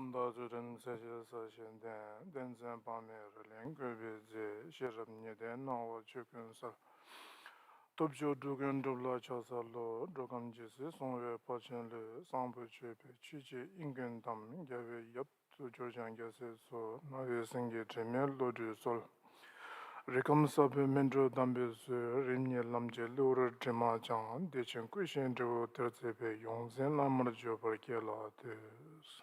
namda zurin seje sashen den zen pame len gobe je sherab nyeden nawa chukun sa topjo dugun dubla chasa lo dogam jisi songwe pachen le sambu chepe chuje ingen dam gave yap tu jorjan gase so nawe singe tremel lo du sol Rekam sabe mendro dambe su rimye lamje lura trima chan dechen kushen dro terzepe yongzen lamar jo parke la des.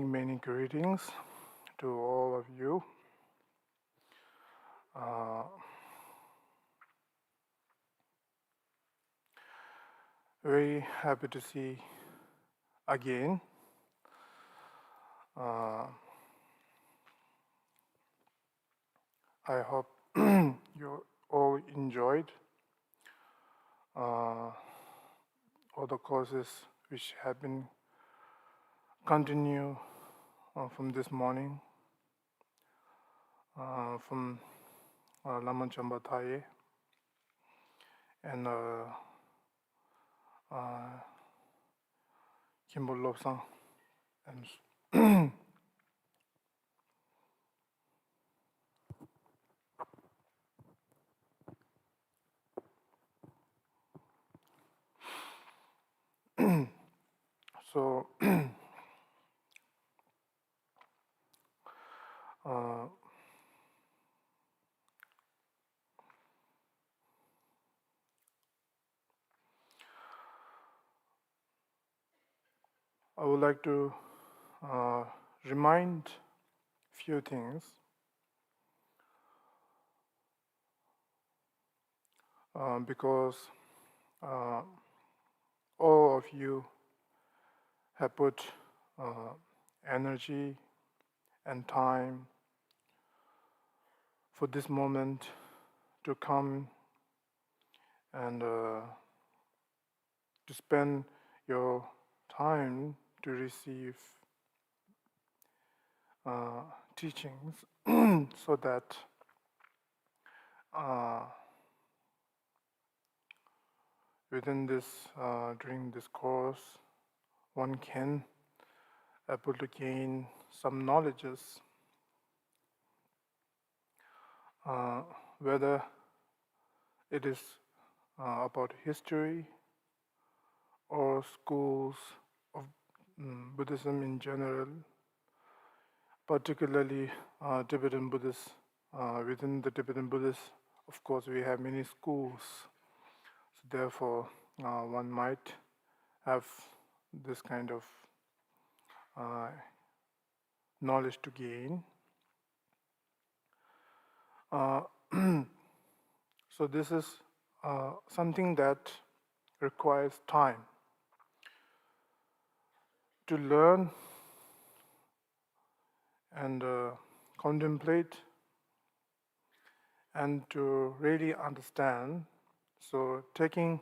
Many greetings to all of you. Very happy to see again. I hope you all enjoyed all the courses which have been continue from this morning from Lama Chamba Thai and Kimball Lobsang and so I would like to remind few things because all of you have put energy and time for this moment to come and to spend your time to receive teachings so that within this during this course one can able to gain some knowledges whether it is about history or schools of Buddhism in general, particularly Tibetan Buddhists. Within the Tibetan Buddhists, of course, we have many schools. So therefore, one might have this kind of knowledge to gain. So this is something that requires time to learn and contemplate and to really understand. So taking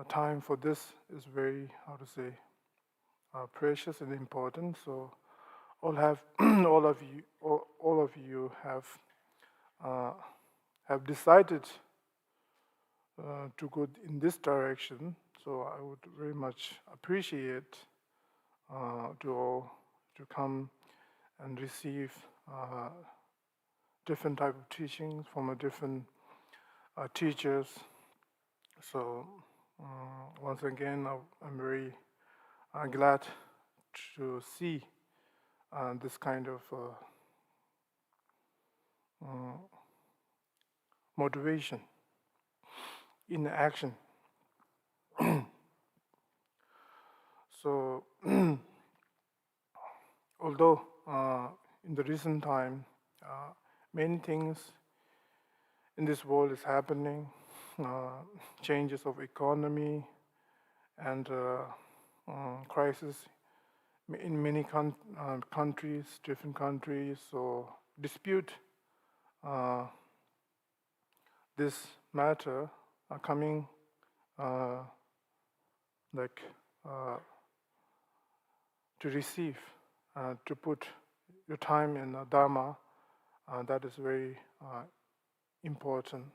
time for this is very, precious and important. So all of you have decided to go in this direction. So I would very much appreciate to all to come and receive different type of teachings from a different teachers. So once again, I'm very glad to see this kind of motivation in action. So although in the recent time many things in this world is happening, changes of economy and crisis in many countries, different countries. So dispute this matter are coming like to receive, to put your time in Dharma, that is very important.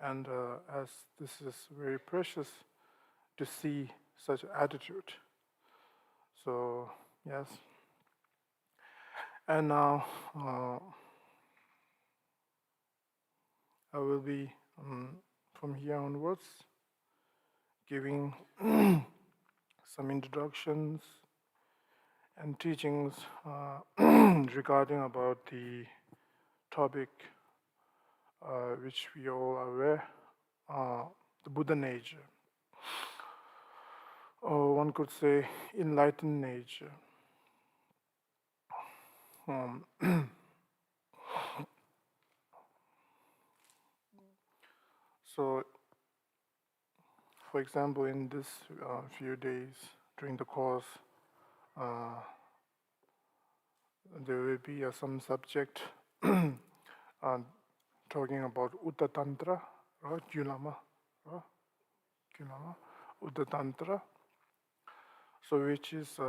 And as this is very precious to see such attitude. So, yes. And now I will be, from here onwards, giving some introductions and teachings regarding about the topic which we all are aware, the Buddha nature, or one could say enlightened nature. So, for example, in this few days during the course, there will be some subject talking about Utta Tantra, Gyulama, Utta Tantra. So, which is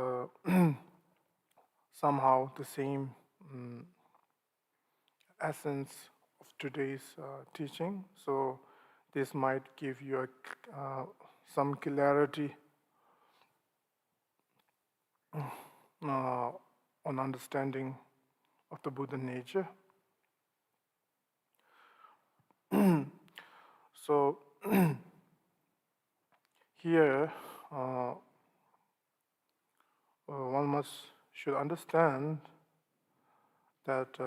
somehow the same essence of today's teaching. So, this might give you some clarity on understanding of the Buddha nature. So, here one should understand that,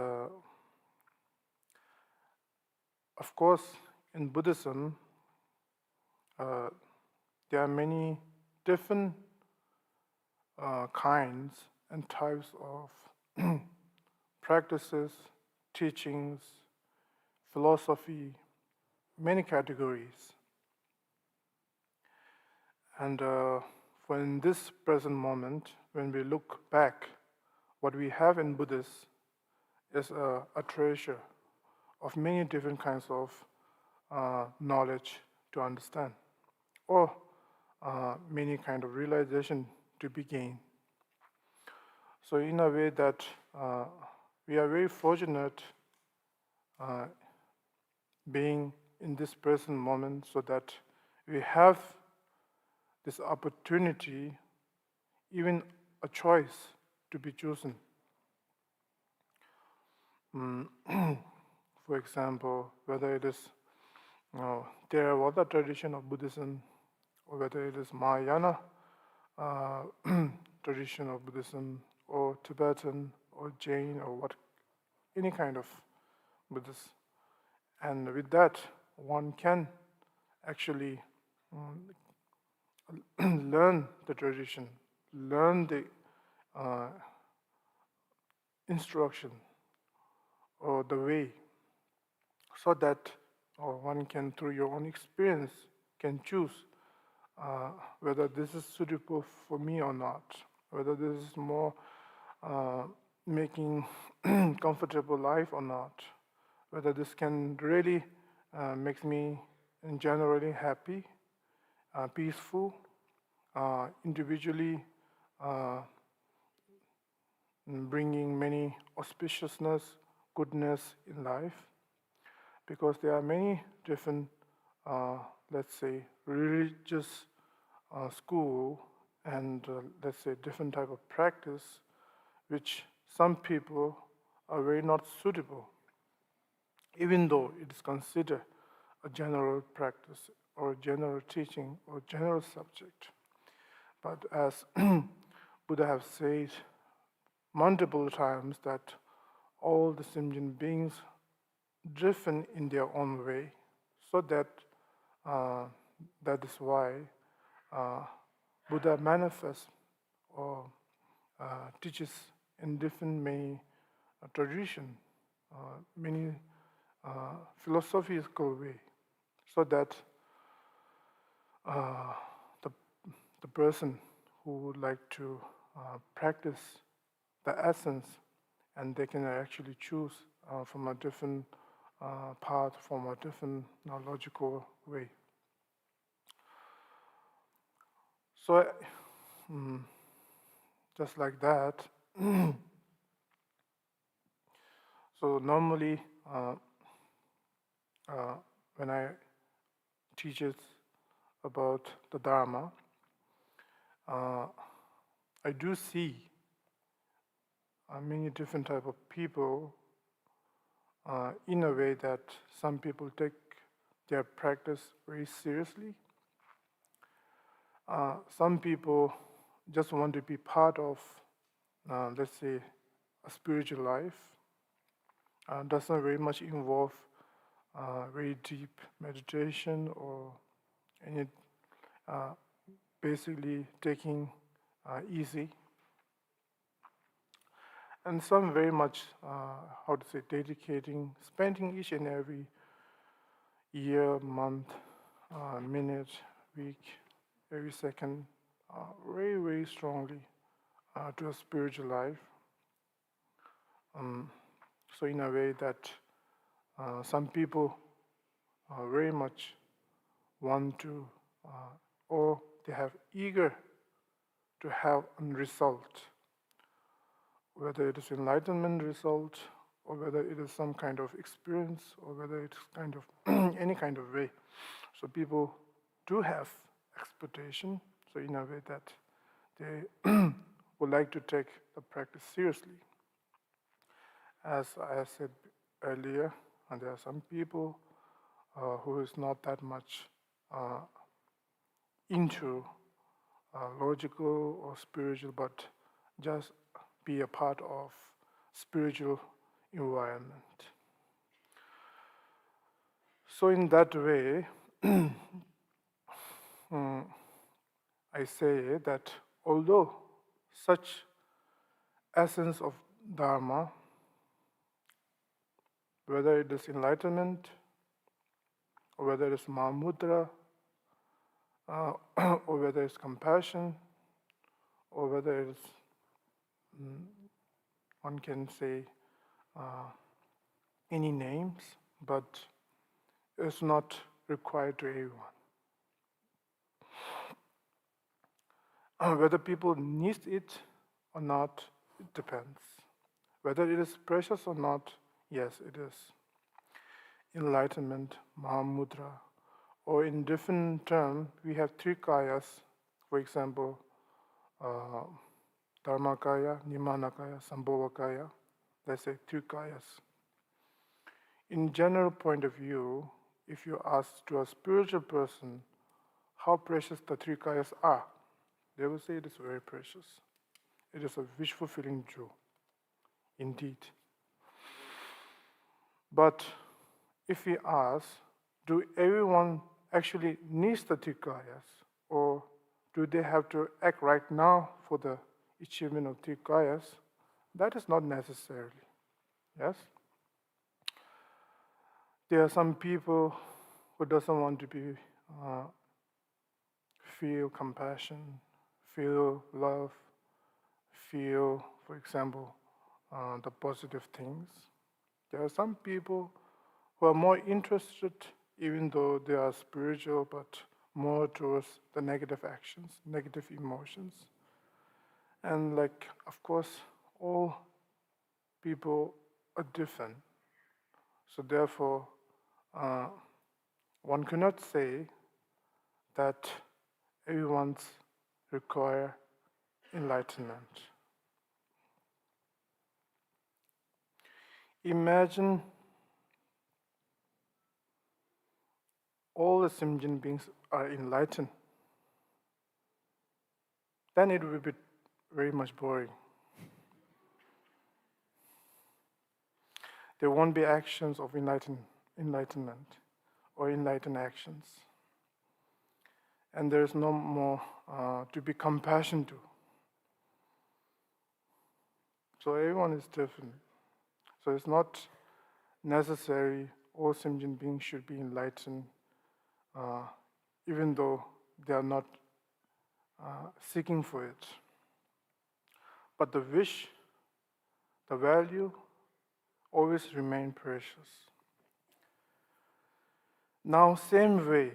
of course, in Buddhism, there are many different kinds and types of practices, teachings, philosophy, many categories. And for in this present moment, when we look back, what we have in Buddhists is a treasure of many different kinds of knowledge to understand, or many kind of realization to be gained. So in a way that we are very fortunate being in this present moment, so that we have this opportunity, even a choice to be chosen. For example, whether it is Theravada tradition of Buddhism, or whether it is Mahayana tradition of Buddhism, or Tibetan, or Jain, or any kind of Buddhist. And with that, one can actually learn the tradition, learn the instruction, or the way, so that one can, through your own experience, can choose whether this is suitable for me or not, whether this is more making comfortable life or not, whether this can really make me generally happy, peaceful, individually bringing many auspiciousness, goodness in life. Because there are many different, let's say, religious school and let's say different type of practice, which some people are very not suitable, even though it is considered a general practice or general teaching or general subject. But as Buddha have said multiple times, that all the sentient beings different in their own way, so that that is why Buddha manifests or teaches in different many tradition, many philosophical way, so that the person who would like to practice the essence and they can actually choose from a different path, from a different logical way. So, just like that, so normally when I teach it about the Dharma, I do see many different type of people in a way that some people take their practice very seriously. Some people just want to be part of, let's say, a spiritual life. Doesn't very much involve very deep meditation or any basically taking easy. And some very much, dedicating, spending each and every year, month, minute, week, every second, very, very strongly to a spiritual life. So in a way that some people very much want to, or they have eager to have a result, whether it is enlightenment result, or whether it is some kind of experience, or whether it's kind of any kind of way. So people do have expectation, so in a way that they would like to take the practice seriously. As I said earlier, and there are some people who is not that much into logical or spiritual, but just be a part of spiritual environment. So in that way, I say that although such essence of Dharma, whether it is enlightenment, or whether it is Mahamudra, or whether it's compassion, or whether it's, one can say, any names, but it's not required to everyone. Whether people need it or not, it depends. Whether it is precious or not, yes, it is. Enlightenment, Mahamudra, or in different terms, we have three kayas, for example, Dharmakaya, Nimanakaya, Sambhavakaya, let's say three kayas. In general point of view, if you ask to a spiritual person how precious the three kayas are, they will say it is very precious. It is a wish-fulfilling jewel, indeed. But if we ask, do everyone actually needs the three kayas, or do they have to act right now for the achievement of three kayas? That is not necessarily, yes? There are some people who doesn't want to be feel compassion, feel love, feel, for example, the positive things. There are some people who are more interested, even though they are spiritual, but more towards the negative actions, negative emotions. And of course, all people are different. So therefore, one cannot say that everyone's require enlightenment. Imagine all the sentient beings are enlightened. Then it will be very much boring. There won't be actions of enlightenment or enlightened actions. And there's no more to be compassion to. So everyone is different. So it's not necessary all sentient beings should be enlightened, even though they are not seeking for it. But the wish, the value always remain precious. Now, same way,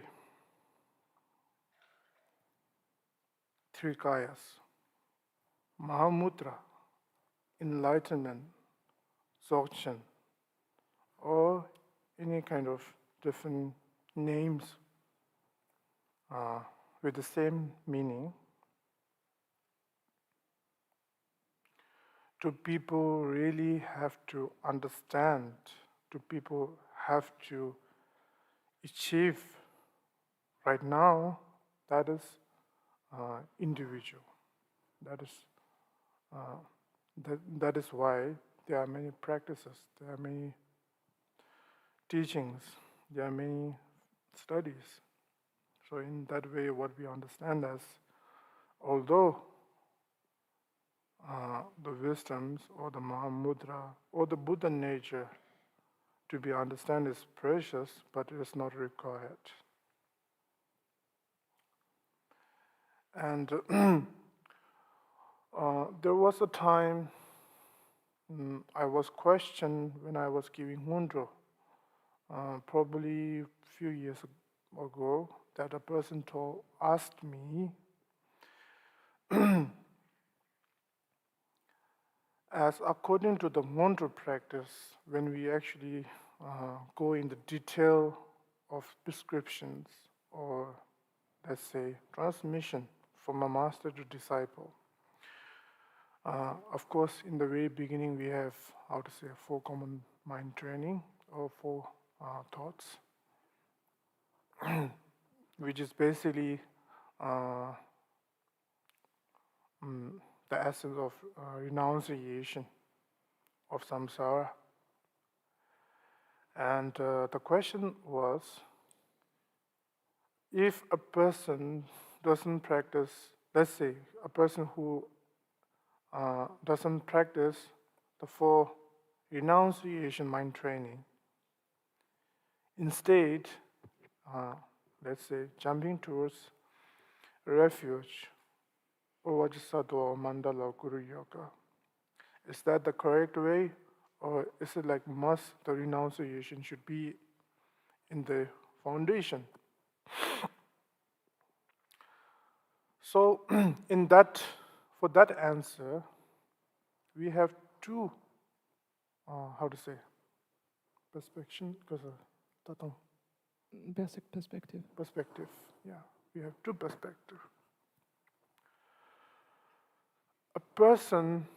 three kayas, Mahamudra, Enlightenment, Dzogchen, or any kind of different names with the same meaning, do people really have to understand? Do people have to achieve? Right now, that is individual. That is why there are many practices, there are many teachings, there are many studies. So in that way, what we understand as, although the wisdoms or the Mahamudra or the Buddha nature to be understood is precious, but it is not required. And there was a time I was questioned when I was giving Hundro, probably a few years ago, that a person asked me, as according to the Hundro practice, when we actually go in the detail of prescriptions or, let's say, transmission from a master to disciple, of course, in the very beginning, we have, how to say, 4 common mind training or 4 thoughts, which is basically the essence of renunciation of samsara. And the question was, if a person doesn't practice, let's say, a person who doesn't practice the 4 renunciation mind training, instead, let's say, jumping towards refuge, or Vajrasattva or Mandala or Guru Yoga, is that the correct way, or is it like the renunciation should be in the foundation? So, for that answer, we have 2, how to say, perspective, Basic perspective. Perspective, yeah. We have 2 perspectives. A person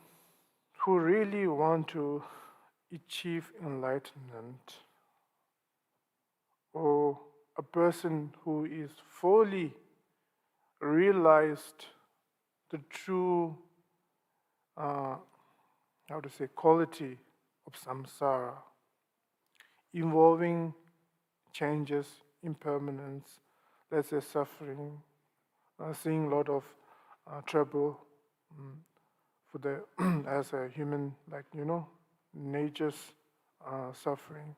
who really wants to achieve enlightenment, or a person who is fully realized the true, quality of samsara, involving changes, impermanence, let's say suffering, seeing a lot of trouble for the as a human, nature's suffering.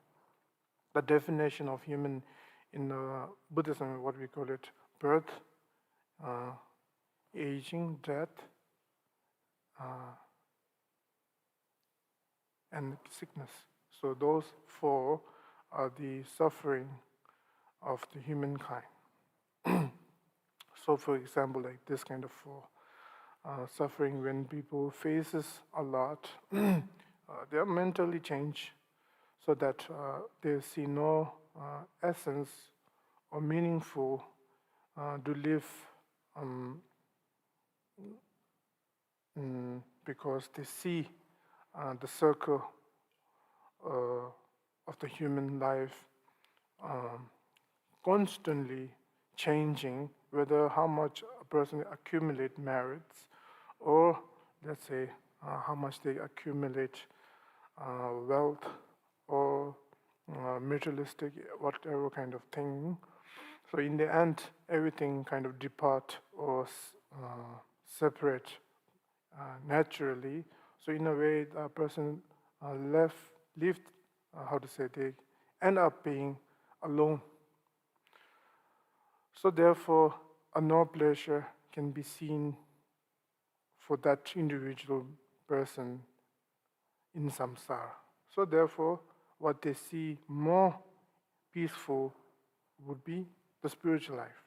The definition of human in Buddhism, what we call it, birth, aging, death, and sickness. So those 4 are the suffering of the humankind. So for example, like this kind of suffering, when people faces a lot, they are mentally changed so that they see no essence or meaningful to live, because they see the circle of the human life constantly changing, whether how much a person accumulate merits, or let's say how much they accumulate wealth or materialistic, whatever kind of thing. So in the end, everything kind of depart or separate naturally. So in a way, the person lived, they end up being alone. So therefore, no pleasure can be seen for that individual person in samsara. So therefore, what they see more peaceful would be the spiritual life.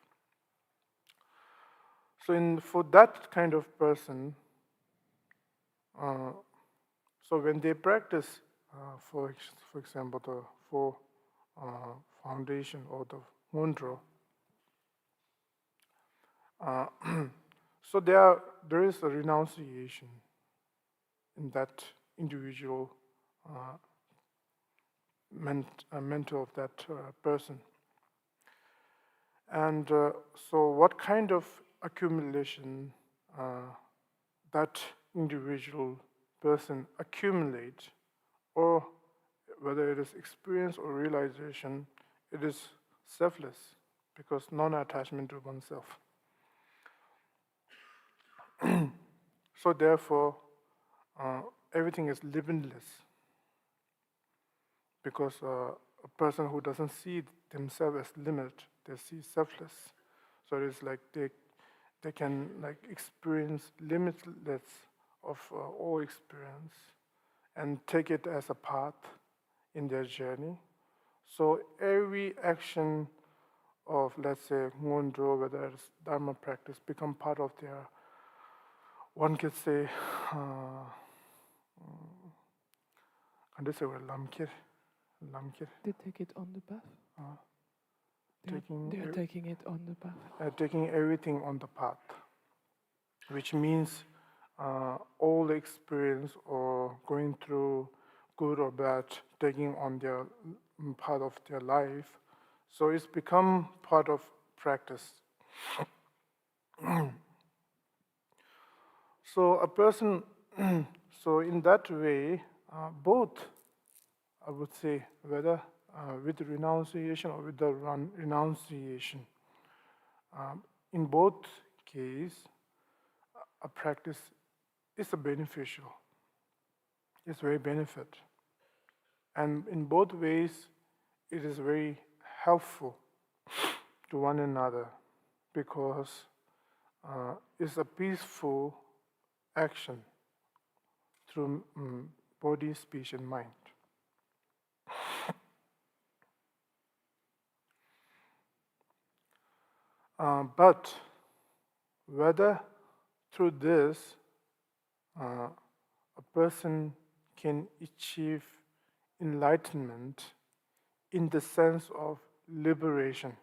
So for that kind of person, so when they practice, for example, the four foundation or the mantra, so there is a renunciation in that individual mental of that person. And so what kind of accumulation that individual person accumulates, or whether it is experience or realization, it is selfless, because non-attachment to oneself. So therefore, everything is limitless, because a person who doesn't see themselves as limit, they see selfless. So it's like they can like experience limitless of all experience and take it as a path in their journey. So every action of, let's say, Ngondro, whether it's Dharma practice, become part of their, one could say, can they say lamkir? They take it on the path. They are taking it on the path. Taking everything on the path, which means all the experience or going through good or bad, taking on their part of their life. So it's become part of practice. So a person, so in that way, both, I would say, whether with renunciation or with the renunciation, in both cases, a practice is a beneficial. It's very benefit. And in both ways, it is very helpful to one another, because it's a peaceful action through body, speech, and mind. But whether through this a person can achieve enlightenment in the sense of liberation,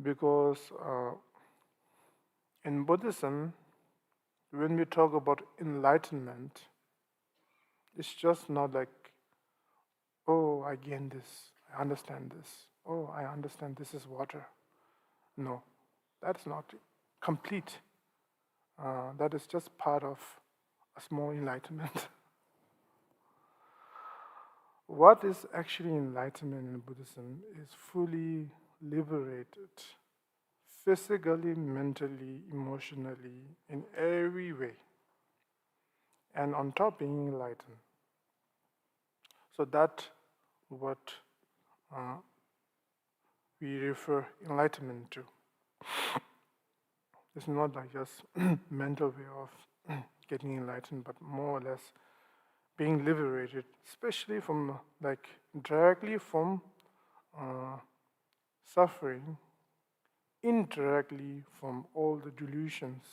because in Buddhism, when we talk about enlightenment, it's just not like, oh, I gain this, I understand this, oh, I understand this is water. No, that's not complete. That is just part of a small enlightenment. What is actually enlightenment in Buddhism is fully liberated, physically, mentally, emotionally, in every way, and on top being enlightened. So that's what we refer enlightenment to. It's not like just mental way of getting enlightened, but more or less being liberated, especially from, like, directly from suffering, indirectly from all the delusions.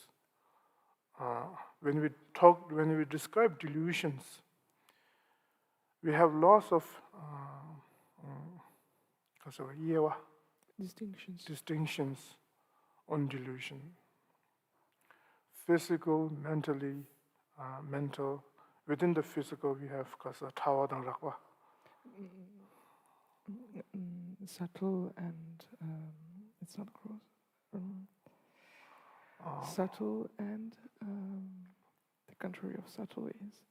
When we describe delusions, we have lots of distinctions on delusion. Physical, mentally, mental. Within the physical, we have tawa dan rakwa. Subtle and it's not gross. Subtle and the contrary of subtle is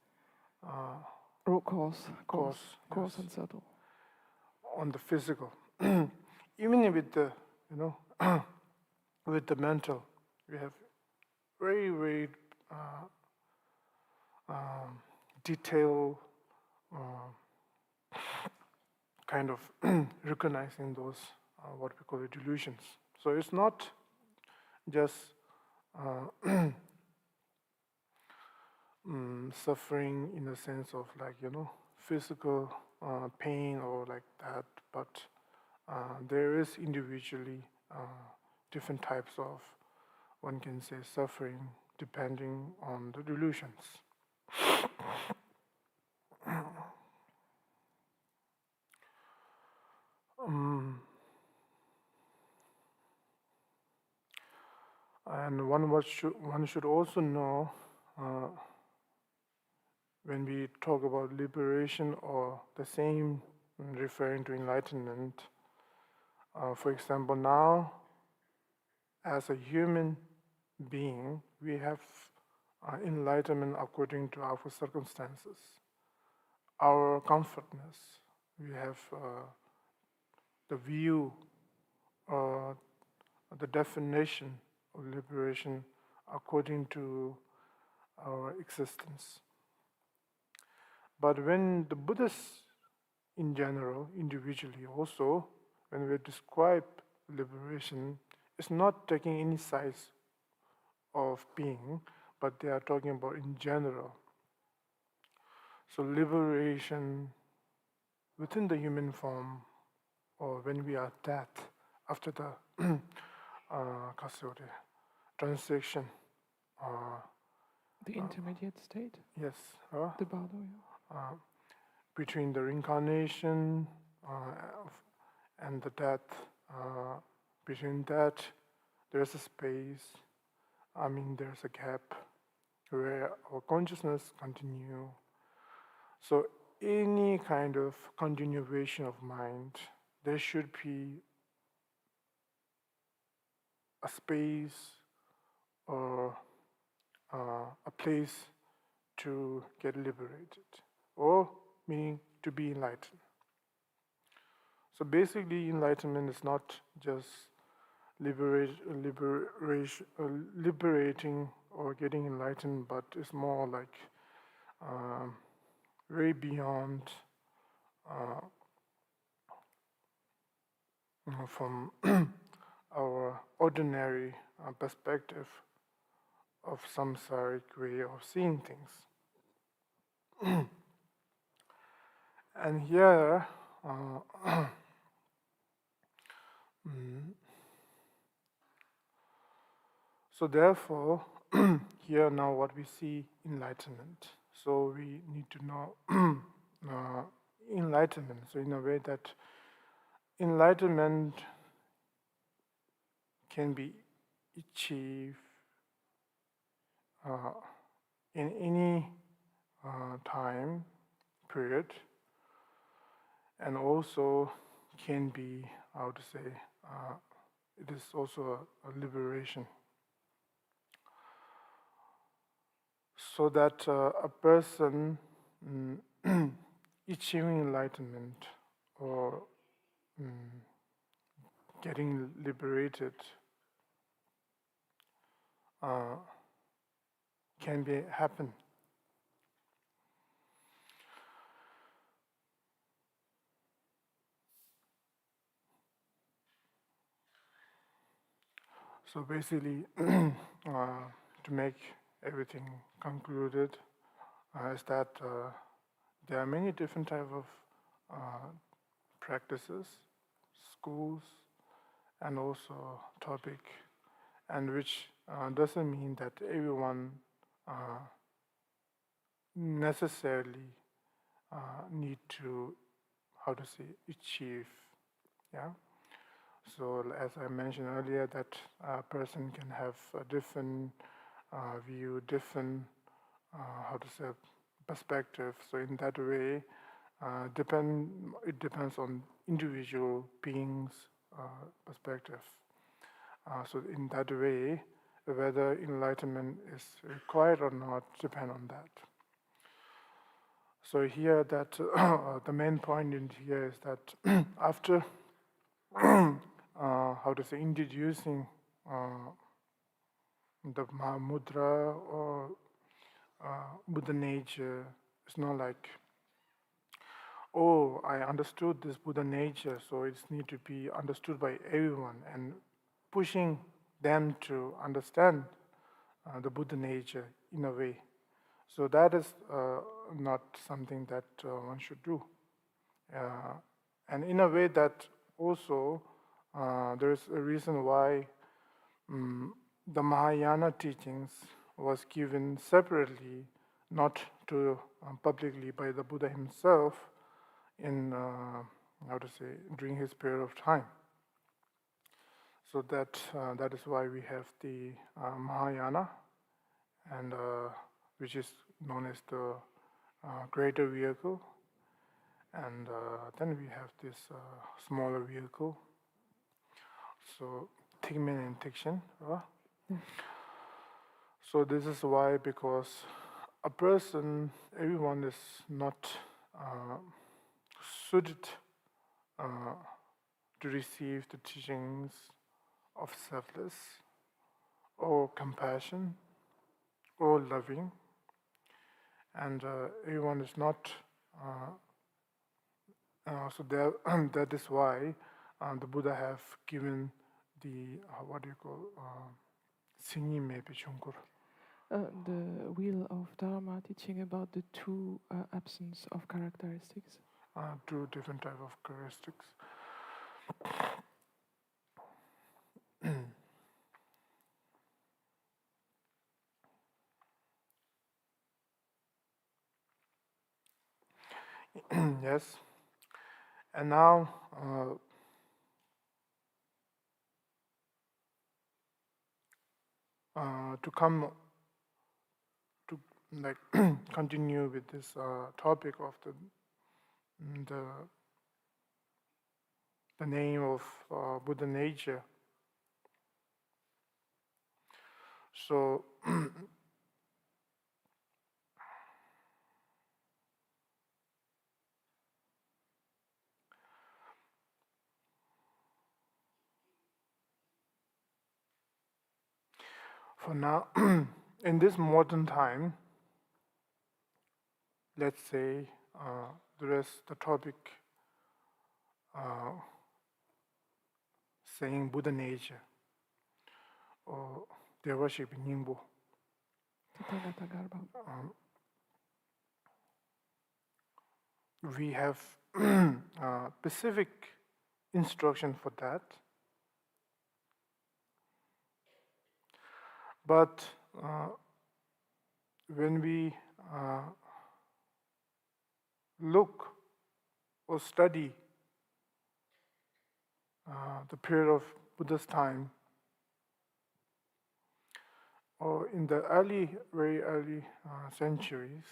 coarse Yes. and subtle. On the physical, even with the with the mental, we have very, very detailed kind of recognizing those what we call the delusions. So it's not just suffering in the sense of like, physical pain or like that, but there is individually different types of, one can say, suffering depending on the delusions. And one should also know when we talk about liberation or the same referring to enlightenment. For example, now as a human being, we have enlightenment according to our circumstances, our comfortness. We have the view, the definition of liberation according to our existence. But when the Buddhists in general, individually also, when we describe liberation, it's not taking any size of being, but they are talking about in general. So liberation within the human form, or when we are dead, after the transition. The intermediate state? Yes. The bardo, between the reincarnation and the death, between that, there's a space, there's a gap where our consciousness continue. So any kind of continuation of mind, there should be a space or a place to get liberated, or meaning to be enlightened. So basically, enlightenment is not just liberating or getting enlightened, but it's more like way beyond from our ordinary perspective of samsaric way of seeing things. And here, so therefore, here now what we see, enlightenment. So we need to know enlightenment. So in a way that enlightenment can be achieved in any time period, and also can be, how to say, it is also a liberation. So that a person achieving enlightenment or getting liberated can happen. So basically, to make everything concluded, is that there are many different types of practices, schools, and also topic, and which doesn't mean that everyone necessarily need to, how to say, achieve. Yeah. So as I mentioned earlier, that a person can have a different view, different, how to say, perspective. So in that way, it depends on individual beings' perspective. So in that way, whether enlightenment is required or not depend on that. So here, that the main point in here is that after how to say, introducing the Mahamudra or Buddha nature, it's not like, oh, I understood this Buddha nature, so it's need to be understood by everyone, and pushing them to understand the Buddha nature in a way. So that is not something that one should do. And in a way that also there's a reason why the Mahayana teachings was given separately, not to publicly by the Buddha himself in during his period of time. So that is why we have the Mahayana, and which is known as the greater vehicle, and then we have this smaller vehicle. So Tigmen and Tikshin. So this is why, because a person, everyone is not suited to receive the teachings of selfless or compassion or loving, and everyone is not. So there, that is why the Buddha have given the what do you call Sinyi Chunkur. The wheel of Dharma, teaching about the two absence of characteristics. Two different type of characteristics. Yes. And now to come to like continue with this topic of the name of Buddha nature. So for now, in this modern time, let's say there is the topic saying Buddha nature or they worship Ningbo. We have specific instruction for that, but when we look or study the period of Buddha's time, or in the very early centuries,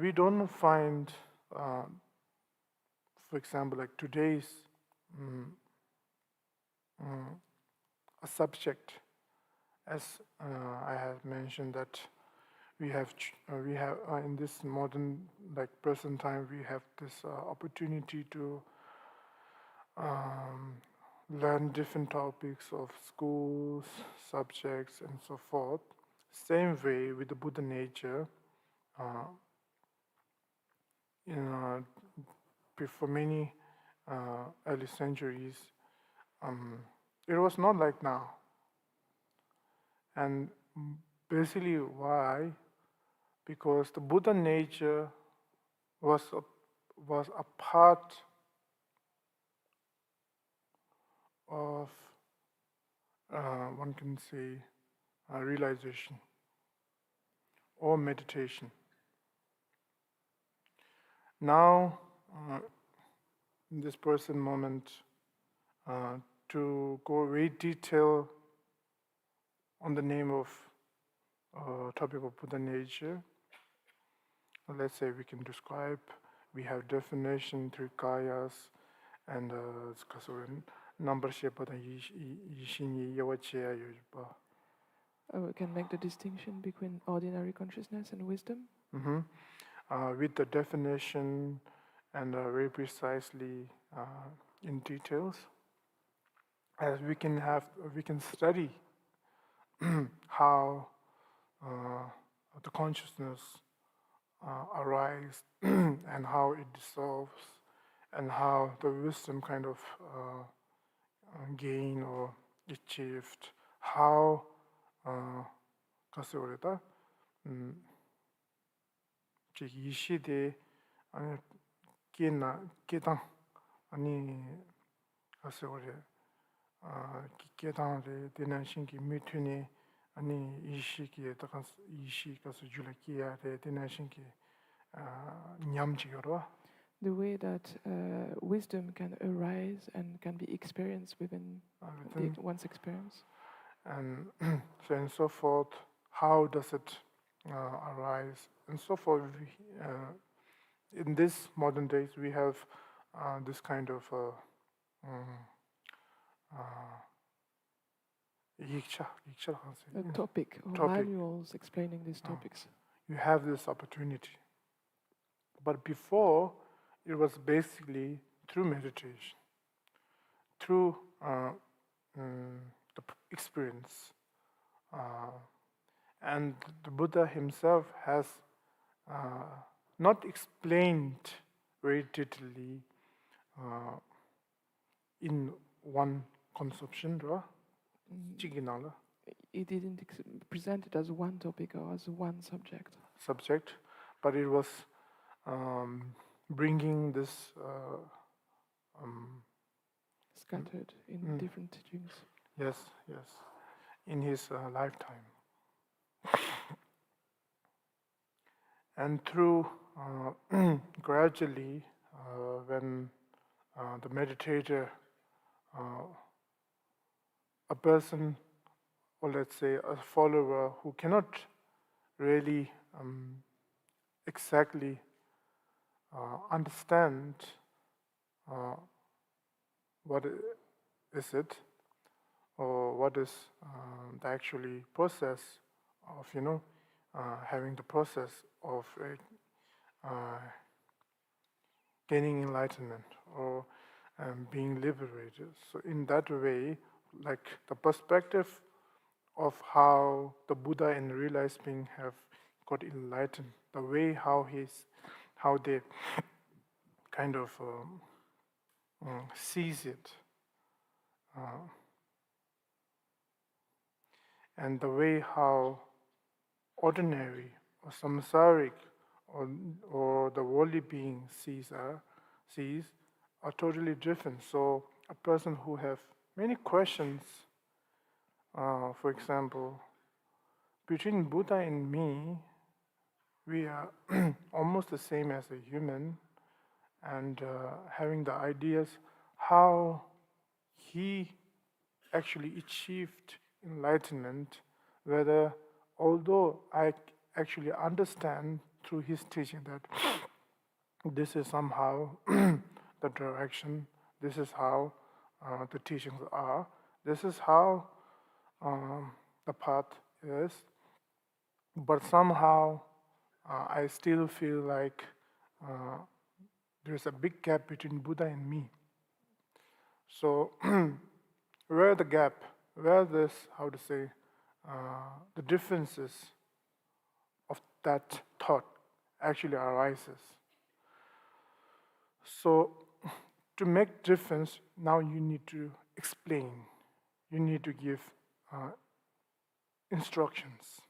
we don't find, for example, like today's a subject, as I have mentioned that we have in this modern present time we have this opportunity to learn different topics of schools, subjects, and so forth. Same way with the Buddha nature. For many early centuries, it was not like now. And basically why? Because the Buddha nature was a part of, one can say, realization or meditation. Now, in this present moment, to go very detail on the name of topic of Buddha nature, let's say we can describe, we have definition through kayas, and number we can make the distinction between ordinary consciousness and wisdom. With the definition and very precisely in details, as we can study how the consciousness arises and how it dissolves, and how the wisdom kind of gain or achieved, how 이시대 아니 깨당 아니 가서 그래 깨당에 되는 신기 미투니 아니 이시기에 다가 이시가서 줄기야에 되는 신기 냠지여로 The way that wisdom can arise and can be experienced within one's experience. And so and so forth. How does it arise? And so forth. In this modern days, we have this kind of a topic or manuals explaining these topics. You have this opportunity. But before, it was basically through meditation, through the experience. And the Buddha himself has not explained very detailedly in one conception, He didn't present it as one topic or as one subject. But it was bringing this scattered in different teachings. Yes, in his lifetime. And through gradually, when the meditator, a person, or let's say a follower who cannot really exactly understand what is it, or what is the actually process of, having the process of gaining enlightenment or being liberated. So in that way, like the perspective of how the Buddha and the realized being have got enlightened, the way how they kind of sees it, and the way how ordinary or samsaric or the worldly being sees are totally different. So a person who have many questions, for example, between Buddha and me, we are almost the same as a human, and having the ideas how he actually achieved enlightenment, whether although I actually understand through his teaching that this is somehow the direction, this is how the teachings are, this is how the path is, but somehow I still feel like there's a big gap between Buddha and me. So where the gap, where this, the differences of that thought actually arises. So to make difference, now you need to explain, you need to give instructions.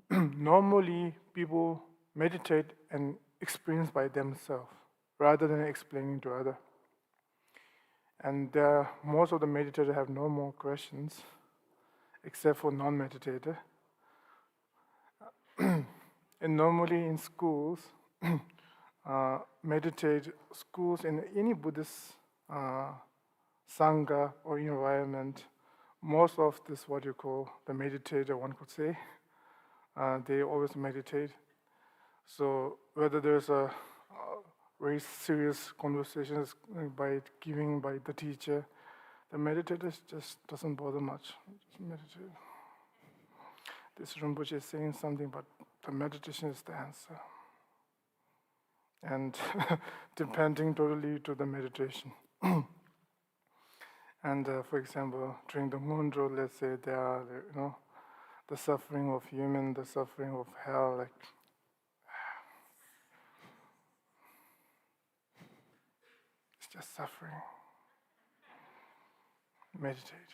Normally, people meditate and experience by themselves rather than explaining to others. And most of the meditators have no more questions, except for non-meditator. And normally in schools, schools in any Buddhist Sangha or environment, most of this, what you call the meditator, one could say, they always meditate. So whether there's a very serious conversations by the teacher, the meditator just doesn't bother much. Just meditate. This Rinpoche is saying something, but the meditation is the answer. And depending totally to the meditation. And for example, during the Kongtrul, let's say there are, the suffering of human, the suffering of hell, like it's just suffering. Meditate.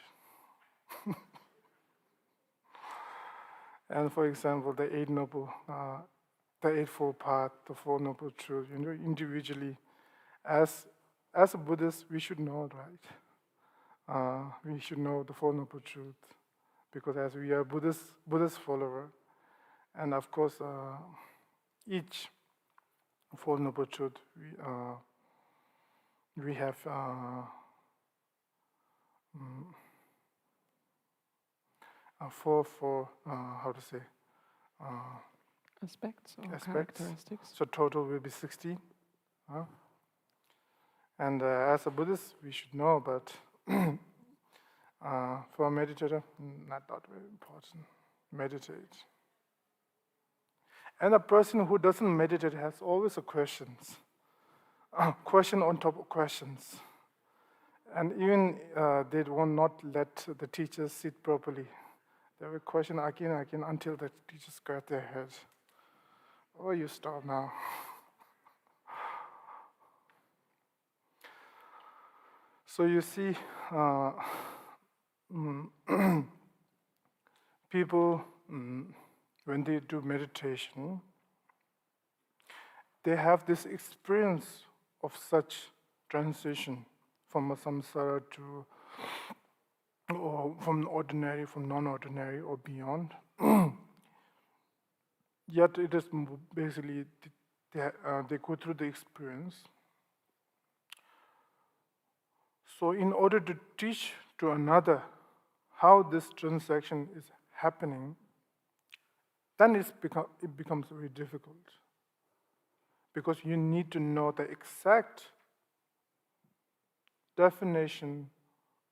And for example, the the Eightfold Path, the Four Noble Truths, individually, as a Buddhist, we should know it, right? We should know the Four Noble Truths, because as we are Buddhist follower, and of course, each Four Noble Truth, we have four how to say aspects or characteristics. So total will be 60. And as a Buddhist, we should know, but for a meditator, not that very important. Meditate. And a person who doesn't meditate has always a questions. Question on top of questions. And even they will not let the teachers sit properly. They will question again and again until the teachers scratch their head. Oh, you stop now. So you see, people, when they do meditation, they have this experience of such transition from a samsara to, or from ordinary, from non-ordinary, or beyond. Yet it is basically, they go through the experience. So in order to teach to another how this transaction is happening, then it becomes very difficult. Because you need to know the exact definition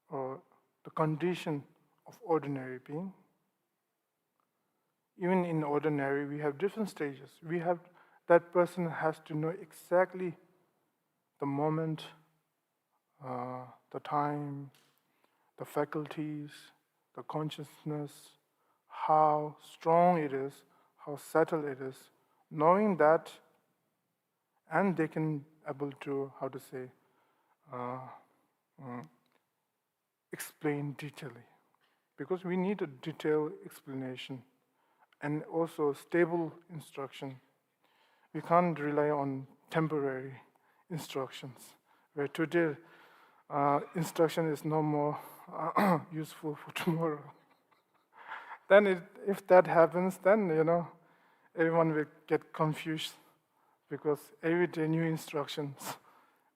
or the condition of ordinary being. Even in ordinary, we have different stages. That person has to know exactly the moment, the time, the faculties, the consciousness, how strong it is, how subtle it is. Knowing that, and they can able to, how to say, explain detailedly. Because we need a detailed explanation and also stable instruction. We can't rely on temporary instructions, where today instruction is no more useful for tomorrow. Then if that happens, then everyone will get confused, because every day new instructions,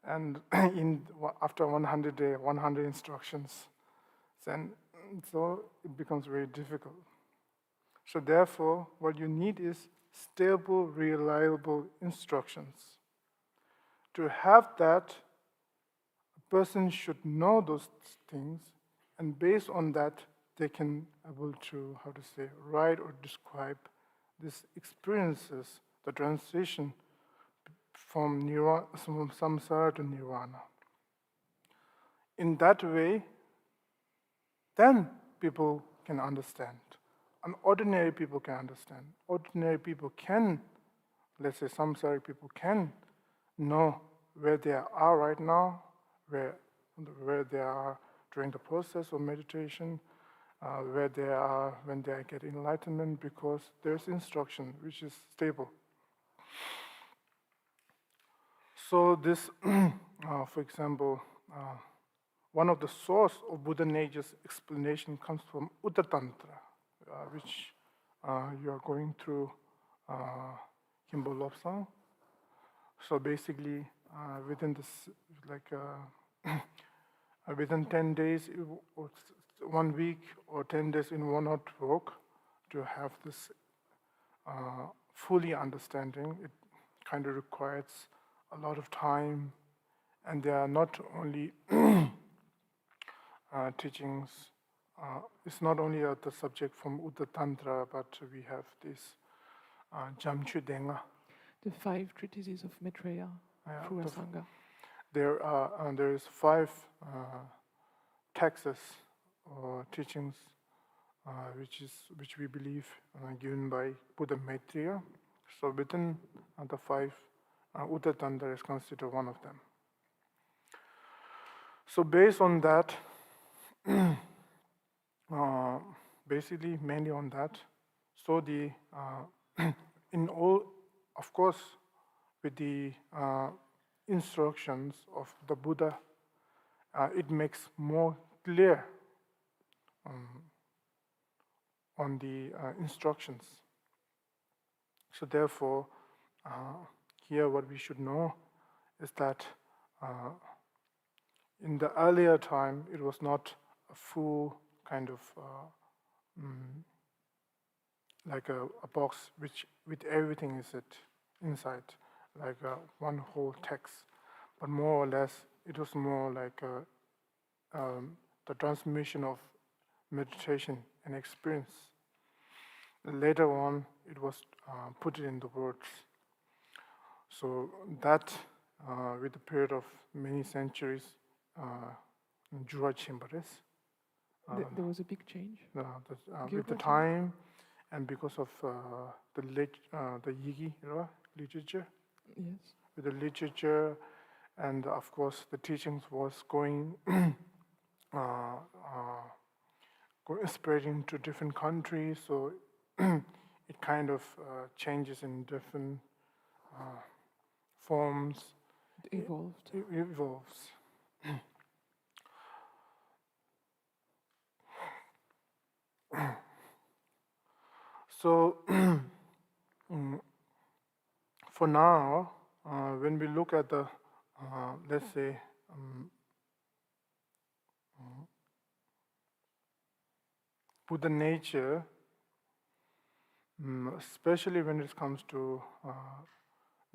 and after 100 days, 100 instructions, so it becomes very difficult. So therefore, what you need is stable, reliable instructions. To have that, a person should know those things, and based on that, they can able to, how to say, write or describe these experiences, the transition from samsara to nirvana. In that way, then people can understand. And ordinary people can understand. Ordinary people can, let's say samsaric people can know where they are right now, where they are during the process of meditation, where they are when they get enlightenment, because there's instruction which is stable. So this, for example, one of the source of Buddha nature's explanation comes from Uddha Tantra, which you are going through Kimbo Lobsang. So basically, within this, within 10 days, or 1 week, or 10 days in one hot walk, to have this fully understanding, it kind of requires a lot of time, and there are not only teachings. It's not only the subject from Uddha Tantra, but we have this Jamchu Denga. The 5 treatises of Maitreya through Asanga. There is 5 texts or teachings which we believe given by Buddha Maitreya. So within the 5, Uddha Tantra is considered one of them. So based on that, basically mainly on that, So the in all, of course, with the instructions of the Buddha, it makes more clear on the instructions. So therefore, here what we should know is that in the earlier time, it was not a full kind of like a box which with everything is it inside, like one whole text, but more or less it was more like the transmission of meditation and experience. Later on, it was put in the words. So that, with the period of many centuries, Jura Chimbares, there was a big change. With the time, and because of the Yigi literature. Yes. With the literature, and of course the teachings was going spreading to different countries, so it kind of changes in different forms. It evolved. It evolves. So for now, when we look at the, let's say, Buddha nature, especially when it comes to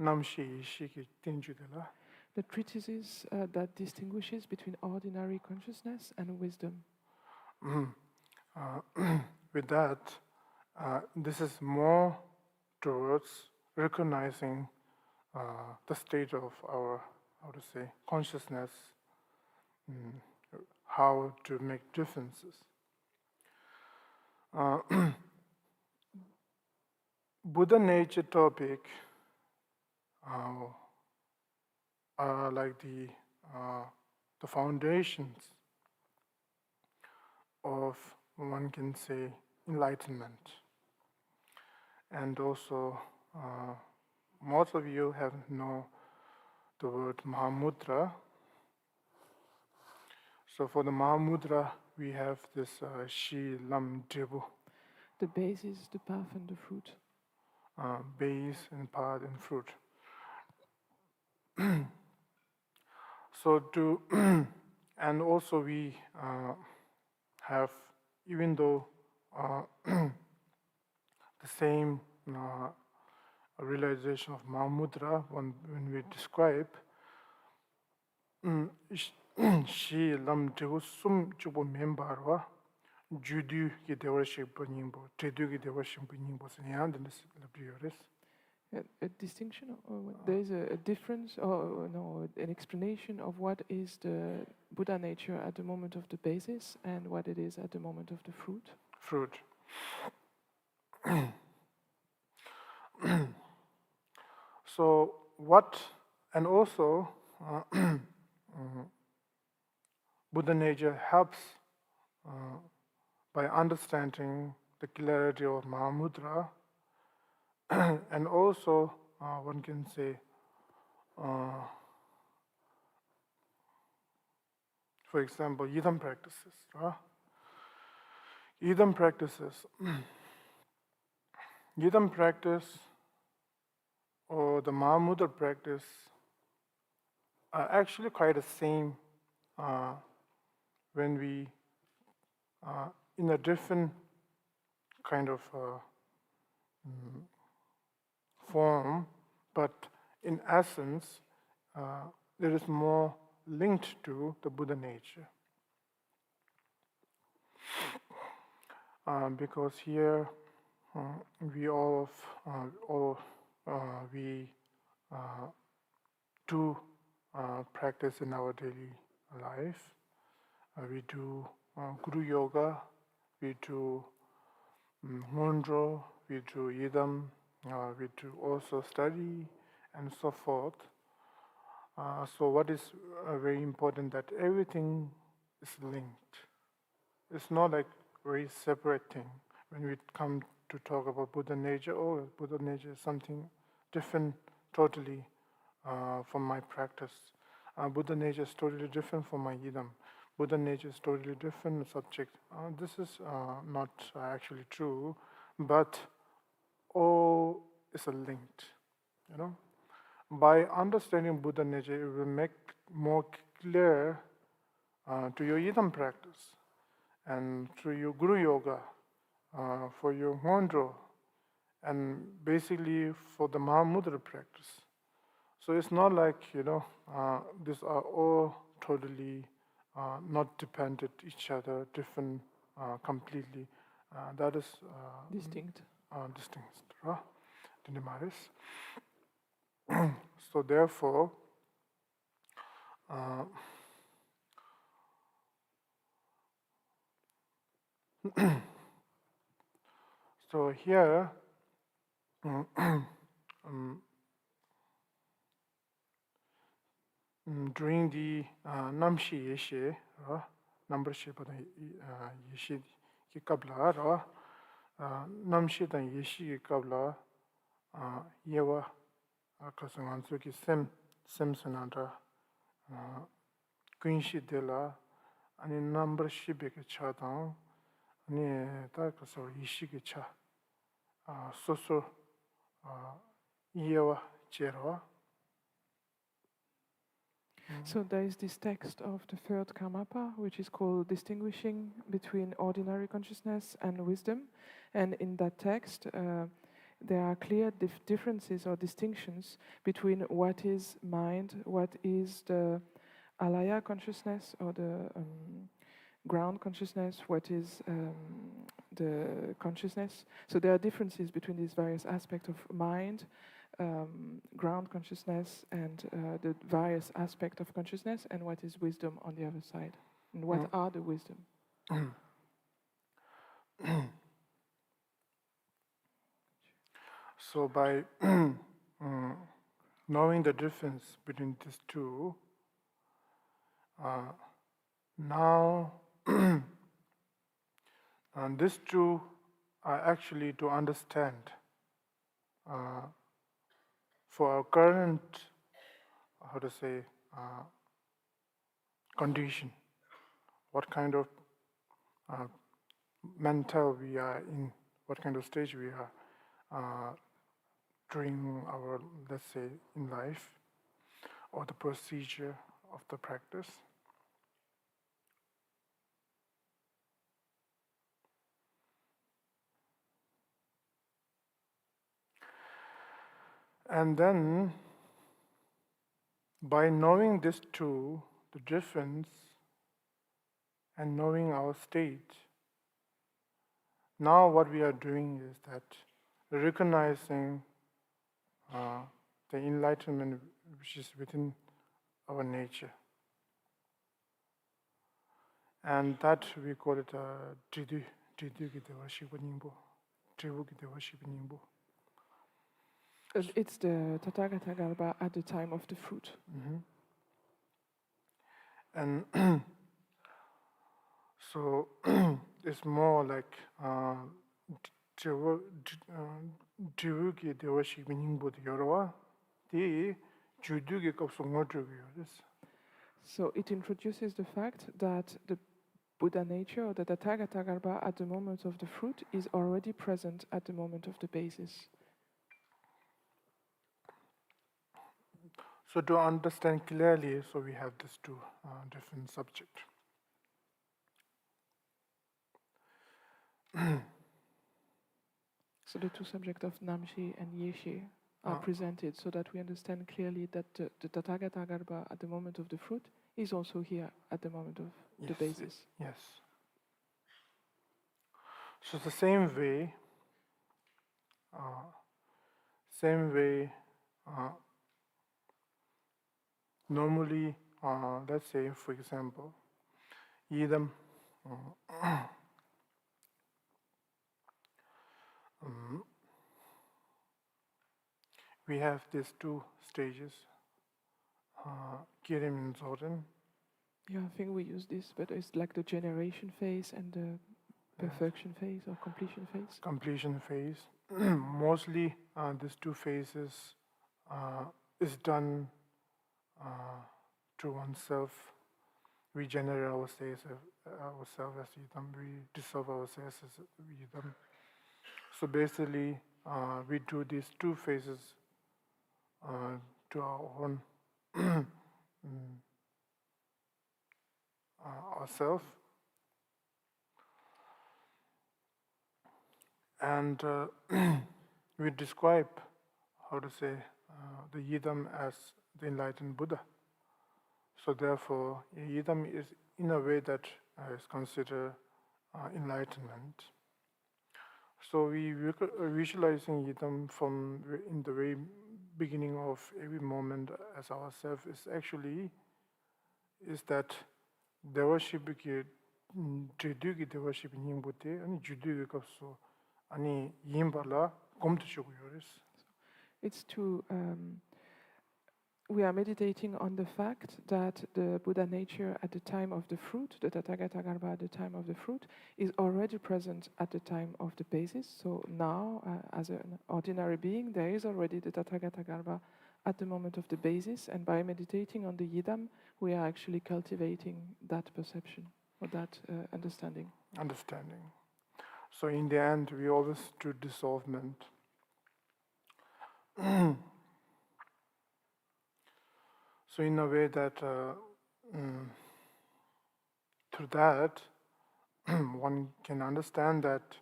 Namshi Shiki Tinjudela. The treatises that distinguishes between ordinary consciousness and wisdom. With that, this is more towards recognizing the state of our, how to say, consciousness, how to make differences. Buddha nature topic are like the foundations of, one can say, enlightenment. And also, most of you have know the word Mahamudra. So for the Mahamudra, we have this Shi Lam Dribu. The base is the path and the fruit. Base and path and fruit. So to, and also we have, even though the same realization of Mahamudra, when we describe, Shi Lam Dribu Sum Chubu Membarwa, Judu ki Dewarship Bunimbo, Tedu ki Dewarship Bunimbo, and this Labrioris. A distinction, or there is a difference, or no, an explanation of what is the Buddha nature at the moment of the basis and what it is at the moment of the fruit. Fruit. So what, and also Buddha nature helps by understanding the clarity of Mahamudra. And also, one can say, for example, Yidam practices. Yidam practices. Yidam practice or the Mahamudra practice are actually quite the same when we, in a different kind of form, but in essence, there is more linked to the Buddha nature. Because here we do practice in our daily life. We do Guru Yoga, we do Ngondro, we do Yidam, we do also study and so forth. So what is very important, that everything is linked. It's not like very separate thing. When we come to talk about Buddha nature. Oh, Buddha nature is something different, totally from my practice. Buddha nature is totally different from my yidam. Buddha nature is totally different subject. This is not actually true, but all is linked. You know, by understanding Buddha nature, it will make more clear to your yidam practice and through your guru yoga, for your Kongtrul, and basically for the Mahamudra practice. So it's not like, these are all totally not dependent each other, different completely. That is distinct. Distinct. So therefore, so here, during the Namshi Yeshe, number ship of Yeshi Kabla, Namshi dan Yeshi Kabla, Yewa Kasangansuki Semsonanda, Quinshi de la, and in number shibik chadang, and Takaso Yeshi cha, Soso Yewa Chero. So there is this text of the third Karmapa, which is called Distinguishing Between Ordinary Consciousness and Wisdom. And in that text, there are clear differences or distinctions between what is mind, what is the alaya consciousness or the ground consciousness, what is the consciousness. So there are differences between these various aspects of mind, ground consciousness, and the various aspects of consciousness, and what is wisdom on the other side, and what are the wisdom. So by knowing the difference between these two, now and these two are actually to understand for our current, condition, what kind of mental we are in, what kind of stage we are during our, let's say, in life, or the procedure of the practice. And then, by knowing this too, the difference, and knowing our state, now what we are doing is that recognizing the enlightenment which is within our nature. And that we call it Tridu Gidewa Shiva Nyingbo. Trivu Gidewa Shiva Nyingbo. It's the Tathagata Garba at the time of the fruit. Mm-hmm. And so it's more like Trivu Gidewa Shiva Nyingbo Yorowa, the Judugi Kopsongotu. So it introduces the fact that the Buddha nature, or the Tathagata Garba at the moment of the fruit, is already present at the moment of the basis. So to understand clearly, so we have these two different subjects. So the two subjects of Namshi and Yeshe are presented so that we understand clearly that the Tathagata Garba at the moment of the fruit is also here at the moment of the basis. Yes. So the same way, normally, let's say, for example, Yidam, we have these two stages, Kirim and Zorin. Yeah, I think we use this, but it's like the generation phase and the perfection phase or completion phase. Completion phase. Mostly, these two phases is done to oneself. We generate ourselves as Yidam. We dissolve ourselves as Yidam. So basically, we do these two phases to our own ourselves. And we describe, how to say, the Yidam as the enlightened Buddha. So therefore, Yidam is in a way that is considered enlightenment. So we visualizing Yidam from in the very beginning of every moment as ourself is actually is that devashipiki judugi devashi nyingbote ani judugi kapso ani yimbala gomtushigo yoris. It's to we are meditating on the fact that the Buddha nature at the time of the fruit, the Tathagata Garbha at the time of the fruit, is already present at the time of the basis. So now, as an ordinary being, there is already the Tathagata Garbha at the moment of the basis, and by meditating on the Yidam, we are actually cultivating that perception or that understanding. So in the end, we always do dissolvement. So in a way that through that, one can understand that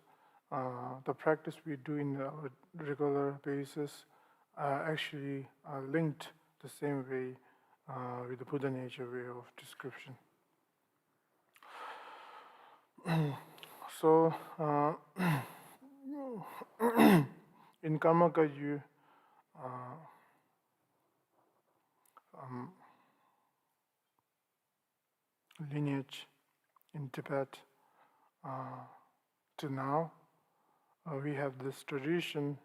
the practice we do in a regular basis actually linked the same way with the Buddha nature way of description. So in Karma Kagyu, lineage in Tibet to now, we have this tradition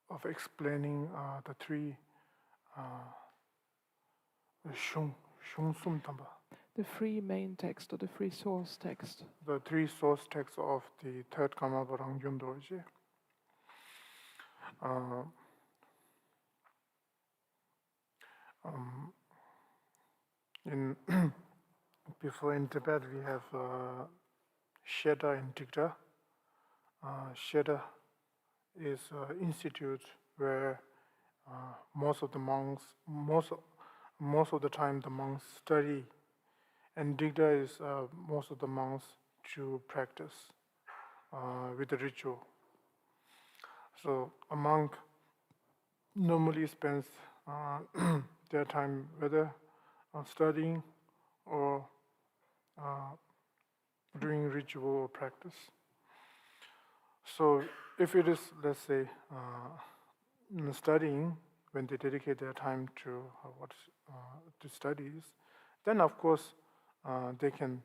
of explaining the three the three main text or the three source text. The three source texts of the third Karma Rangyum Dorje. Before in Tibet we have Sheda and Digda. Sheda is an institute where most of the monks, most of the time the monks study, and Digda is most of the monks to practice with the ritual. So a monk normally spends their time whether studying or doing ritual or practice. So if it is, let's say, studying, when they dedicate their time to to studies, then of course they can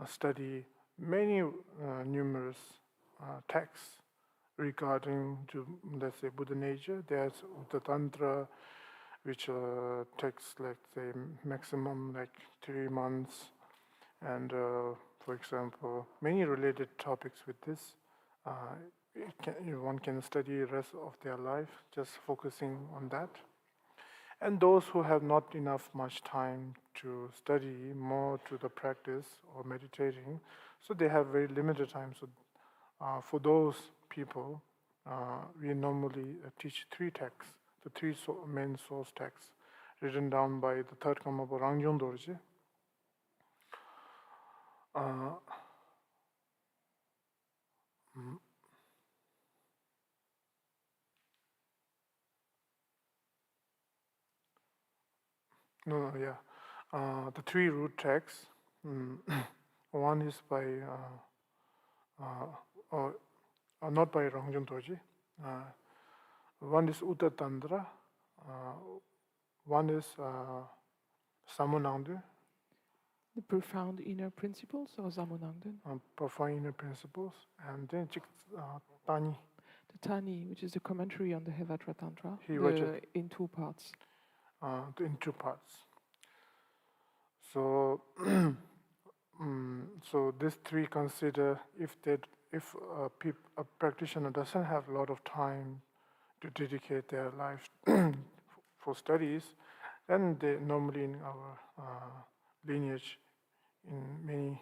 study many numerous texts regarding to, let's say, Buddha nature. There's Uttara Tantra, which takes, like, say, maximum like 3 months, and for example, many related topics with this. One can study the rest of their life just focusing on that. And those who have not enough much time to study more to the practice or meditating, so they have very limited time. So for those people, we normally teach 3 texts, the 3 main source texts written down by the third Karma Rangyum Dorje. The 3 root texts. One is by, not by Rangyum Dorje. One is Uttara Tantra. One is Samunangde. The profound inner principles or Zamonangden? Profound inner principles. And then Tani. The Tani, which is the commentary on the Hevajra Tantra, in 2 parts. In 2 parts. So, so these three consider if a practitioner doesn't have a lot of time to dedicate their life for studies, then they normally in our lineage, in many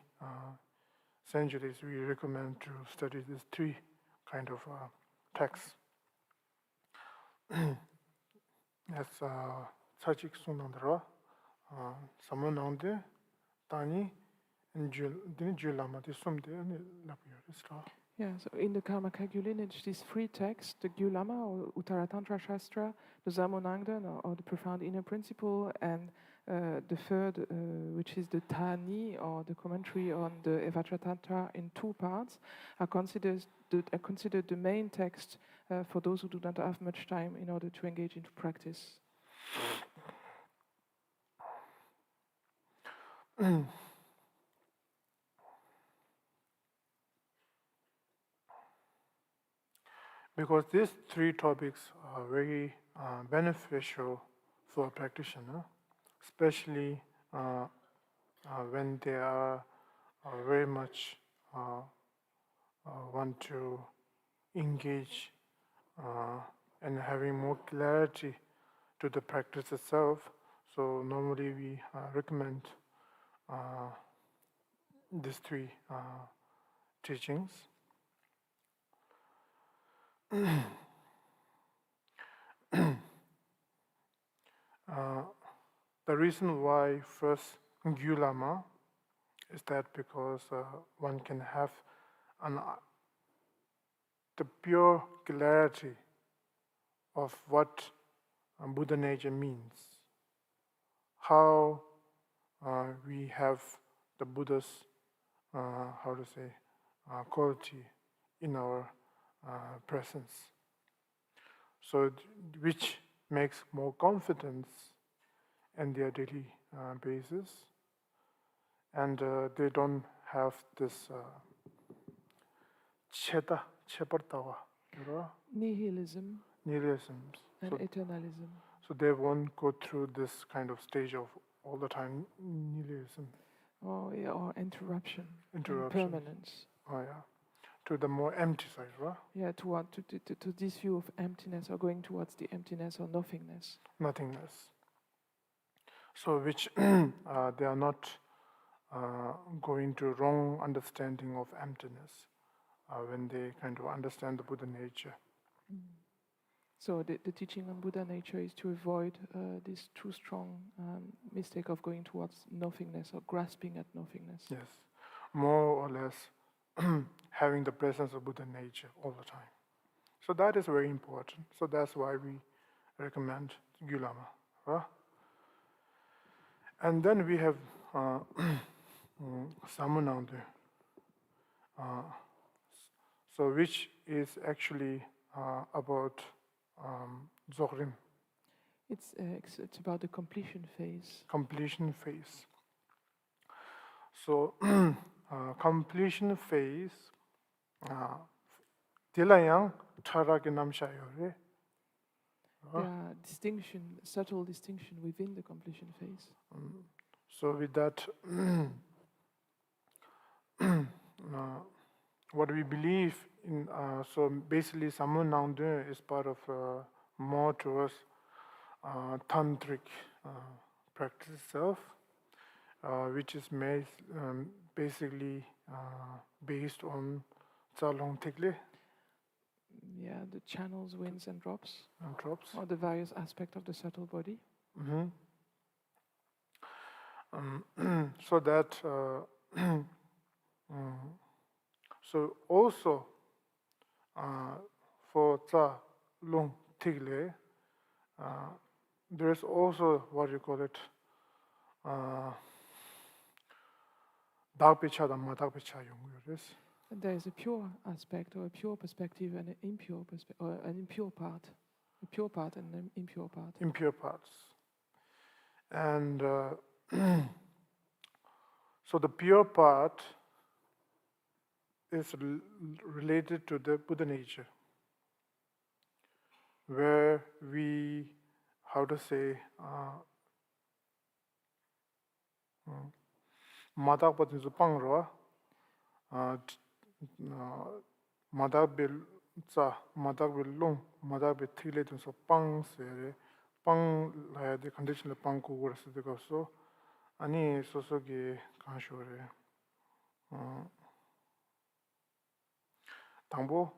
centuries, we recommend to study these three kind of texts. As Sachik Sunandra, Samanande, Tani, and Julama, the Sumde, and Lapia. Yeah, so in the Karmakagyu lineage, these three texts, the Gyulama or Uttaratantra Shastra, the Zamonangda or the Profound Inner Principle, and the third, which is the Tani or the commentary on the Evatratantra in two parts, are considered the main text for those who do not have much time in order to engage into practice. Because these three topics are very beneficial for a practitioner, especially when they are very much want to engage and having more clarity to the practice itself. So normally we recommend these three teachings. The reason why first Gyulama is that because one can have the pure clarity of what Buddha nature means, how we have the Buddha's, quality in our presence. So, which makes more confidence in their daily basis, and they don't have this Nihilism and eternalism. So they won't go through this kind of stage of all the time nihilism. Or interruption. Permanence. Oh yeah. To the more empty side, right? Yeah, to this view of emptiness, or going towards the emptiness or nothingness. Nothingness. So which they are not going to wrong understanding of emptiness when they kind of understand the Buddha nature. So the teaching on Buddha nature is to avoid this too strong mistake of going towards nothingness or grasping at nothingness. Yes, more or less having the presence of Buddha nature all the time. So that is very important. So that's why we recommend Gyulama. Right? And then we have Samananda, so which is actually about Dzogrim. It's about the completion phase. Completion phase. So completion phase, Tilayang Charaki Namshayore. There are subtle distinction within the completion phase. So with that, what we believe in, so basically Samananda is part of more towards tantric practice itself, which is basically based on Tsalong Tikle. Yeah, the channels, winds and drops. Or the various aspects of the subtle body. Mm-hmm. So that, so also for Tsa Long Tigle, there is also what you call it, Dagpecha Dhamma Dagpecha Yung. There is a pure aspect or a pure perspective and an impure or an impure part. A pure part and an impure part. Impure parts. And so the pure part is related to the Buddha nature, where we, madak patin su pang ro madak bil za madak bil long madak bil thile tin so pang se pang la de condition le pang ku gur se de so ani so so gi kan sho re 당보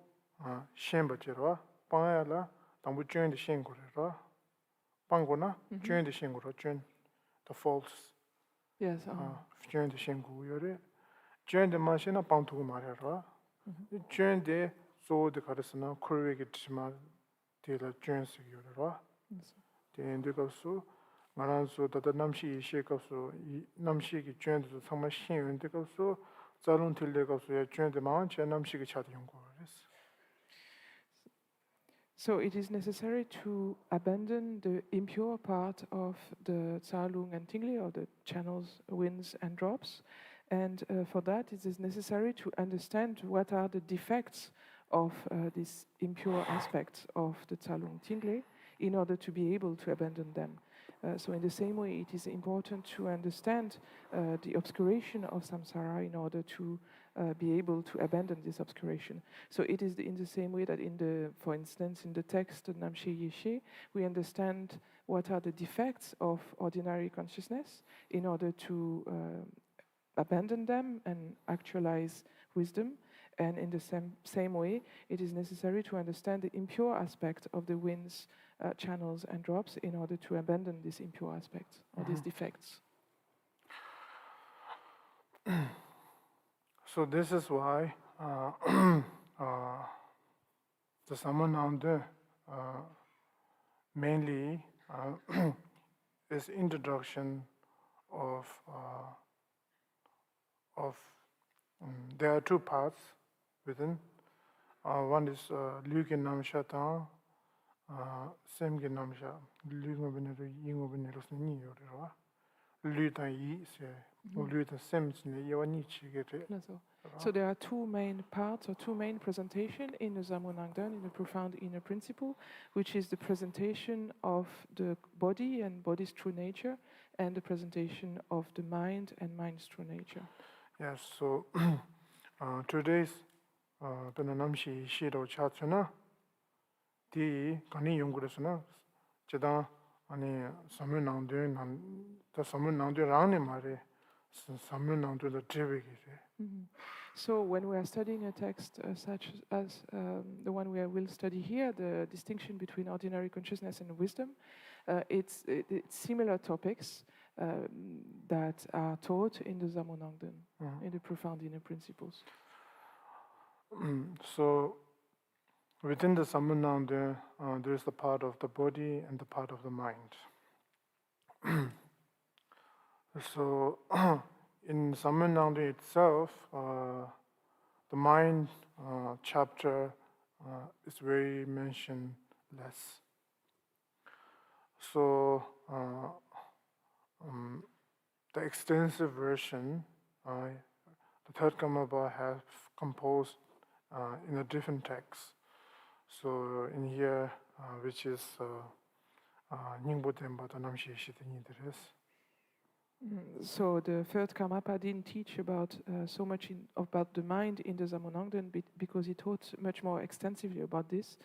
shen bachirwa pangaya la 당보 chen de shen gore pangona chen de shen gore chen the false Yes. chen de shen gu yore chen de ma shen na pang tu ma ra chen de so de karasna kurwe ge tshima de la chen se yore ra de ende ka su ngaran su da namshi she ka su namshi gi chen de sama shen ende ka su zalun tilde ka su ya chen de ma chen namshi gi cha de yong go So it is necessary to abandon the impure part of the Tsalung and Tingli, or the channels, winds and drops. And for that, it is necessary to understand what are the defects of these impure aspects of the Tsalung Tingli in order to be able to abandon them. So in the same way, it is important to understand the obscuration of samsara in order to be able to abandon this obscuration. So it is in the same way that for instance, in the text Namshi Yeshe, we understand what are the defects of ordinary consciousness in order to abandon them and actualize wisdom. And in the same way, it is necessary to understand the impure aspect of the winds, channels and drops in order to abandon these impure aspects or these defects. So this is why the Samananda mainly is introduction of there are two parts within. One is Lyukin Namsha Tang, Semgin Namsha, Lyukin Benero, Yingo Benero, Ni Yorwa, Lutan Yi, Lutan Sems, Yawanichi get it. So there are two main parts or two main presentations in the Zamonangdan, in the profound inner principle, which is the presentation of the body and body's true nature, and the presentation of the mind and mind's true nature. Yes, so today's the Namshi Shiro Chachuna, the Kani Yungurasana, Cheda, Ani Samun Nandu, the Samun Nandu Rani Mare, Samun Nandu the Trivik. So when we are studying a text such as the one we will study here, the distinction between ordinary consciousness and wisdom, it's similar topics that are taught in the Zamonangdan, in the profound inner principles. So within the Samananda, there is the part of the body and the part of the mind. So in Samananda itself, the mind chapter is very mentioned less. So the extensive version, the third Kamabha has composed in a different text. So in here, which is Ningbo Tenpa Namshi Shitini. So the third Karmapa didn't teach about so much about the mind in the Zamonangdan because he taught much more extensively about this.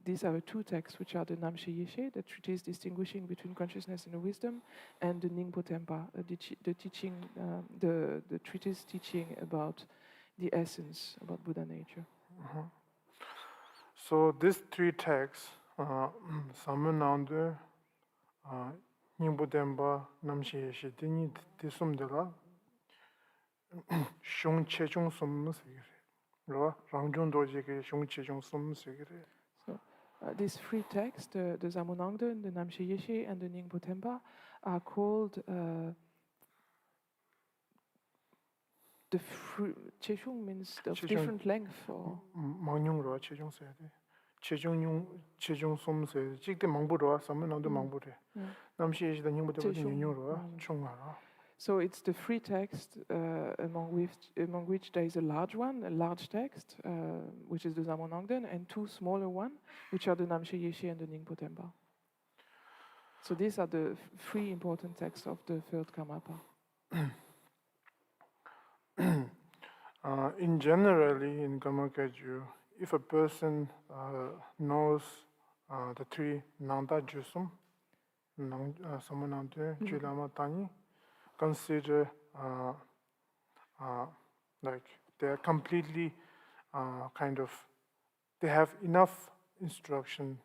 These are two texts, which are the Namshi Yeshe, the treatise distinguishing between consciousness and wisdom, and the Ningpo Tenpa, the teaching, the treatise teaching about the essence, about Buddha nature. So these three texts, Samananda, Ningpo Tenpa, Namshi Yeshe, Dini Tisumdela, Shung Chechung Sum Sigiri, Rangjung Dojiki, Shung Chechung Sum Sigiri. So these three texts, the Zamonangdan, the Namshi Yeshe, and the Ningpo Tenpa, are called the Chechung means of different length. Or Mangyung Ro, Chechung Sede. Chechung Sum Sede. Chikde Mangburo, Samananda Mangbure. Namshi Yeshe, the Ningpo Tenpa, Nyung Ro, Chungara. So it's the three texts among which there is a large one, a large text, which is the Zamonangdan, and two smaller ones, which are the Namshi Yeshe and the Ningpo Tenpa. So these are the three important texts of the third Karmapa. in generally, in Karma Kagyu, if a person knows the three Nanda Jusum, Samanante, Chulama Tani, consider like they are completely kind of, they have enough instruction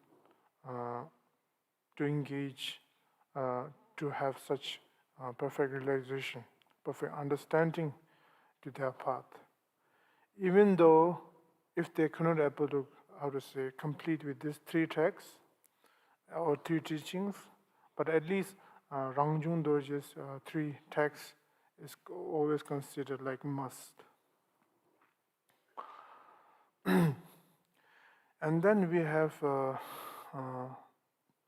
to engage, to have such perfect realization, perfect understanding to their path. Even though if they cannot able to, how to say, complete with these three texts or three teachings, but at least Rangjung Dorje's three texts is always considered like must. And then we have,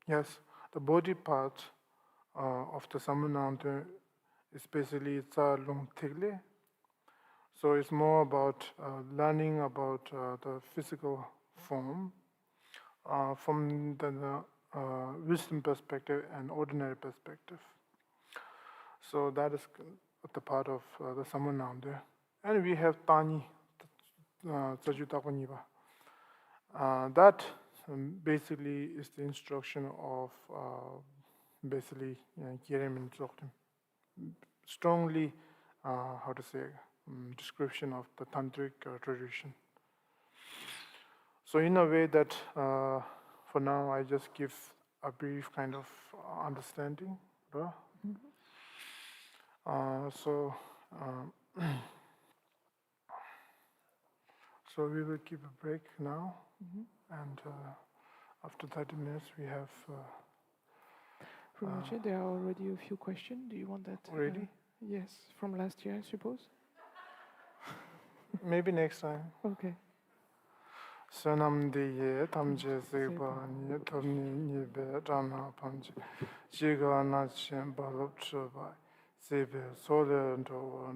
yes, the body part of the Samananta, especially Tsa Lung Tigle. So it's more about learning about the physical form from the wisdom perspective and ordinary perspective. So that is the part of the Samananda. And we have Tani, Tsajutakwaniba. That basically is the instruction of basically Kieremin Dzogchen. Strongly, how to say, description of the tantric tradition. So in a way that for now I just give a brief kind of understanding. So so we will keep a break now, and after 30 minutes we have. Rinpoche, there are already a few questions. Do you want that? Already? Yes, from last year, I suppose. Maybe next time. Okay. Sanam diye tamje seba ni tomni ni be rana panje jiga na chen balup choba sebe sole ndo